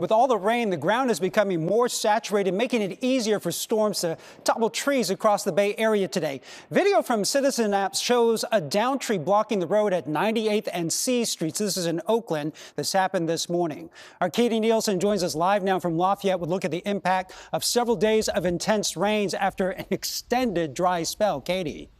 With all the rain, the ground is becoming more saturated, making it easier for storms to topple trees across the Bay Area today. Video from Citizen Apps shows a down tree blocking the road at 98th and C Streets. This is in Oakland. This happened this morning. Our Katie Nielsen joins us live now from Lafayette with a look at the impact of several days of intense rains after an extended dry spell. Katie.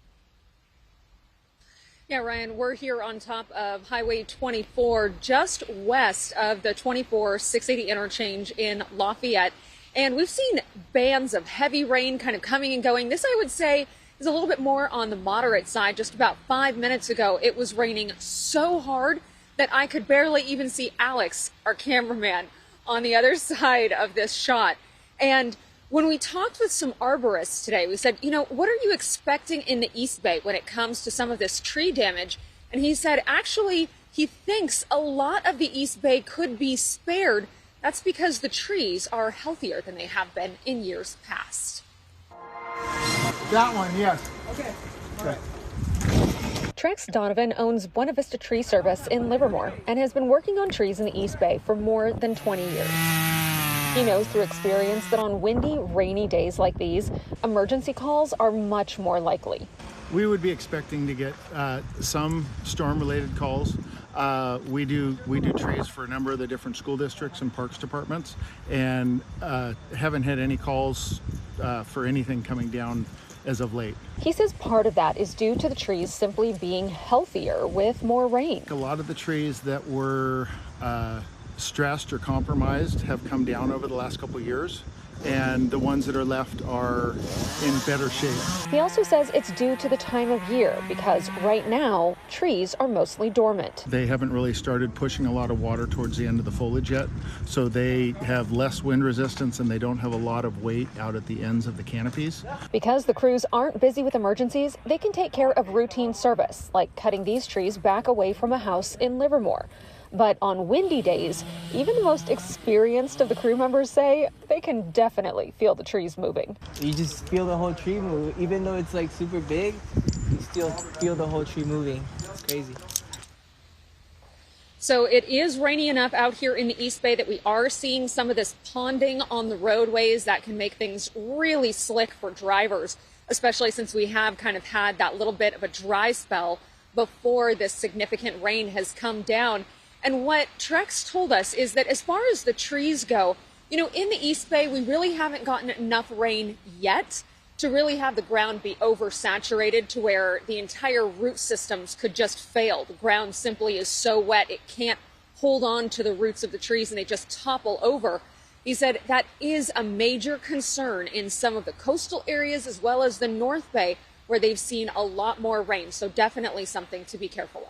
Yeah, Ryan, we're here on top of Highway 24, just west of the 24-680 interchange in Lafayette. And we've seen bands of heavy rain kind of coming and going. This, I would say, is a little bit more on the moderate side. Just about 5 minutes ago, it was raining so hard that I could barely even see Alex, our cameraman, on the other side of this shot. And when we talked with some arborists today, we said, what are you expecting in the East Bay when it comes to some of this tree damage? And he said, actually, he thinks a lot of the East Bay could be spared. That's because the trees are healthier than they have been in years past. That one, yes. Okay. All right. Trex Donovan owns Buena Vista Tree Service in Livermore and has been working on trees in the East Bay for more than 20 years. He knows through experience that on windy, rainy days like these, emergency calls are much more likely. We would be expecting to get some storm-related calls. We do trees for a number of the different school districts and parks departments, and haven't had any calls for anything coming down as of late. He says part of that is due to the trees simply being healthier with more rain. A lot of the trees that were stressed or compromised have come down over the last couple of years, and the ones that are left are in better shape. He also says it's due to the time of year because right now trees are mostly dormant. They haven't really started pushing a lot of water towards the end of the foliage yet, so they have less wind resistance and they don't have a lot of weight out at the ends of the canopies. Because the crews aren't busy with emergencies, they can take care of routine service like cutting these trees back away from a house in Livermore. But on windy days, even the most experienced of the crew members say they can definitely feel the trees moving. You just feel the whole tree move. Even though it's like super big, you still feel the whole tree moving. It's crazy. So it is rainy enough out here in the East Bay that we are seeing some of this ponding on the roadways that can make things really slick for drivers, especially since we have kind of had that little bit of a dry spell before this significant rain has come down. And what Trex told us is that as far as the trees go, in the East Bay, we really haven't gotten enough rain yet to really have the ground be oversaturated to where the entire root systems could just fail. The ground simply is so wet, it can't hold on to the roots of the trees and they just topple over. He said that is a major concern in some of the coastal areas as well as the North Bay, where they've seen a lot more rain. So definitely something to be careful of.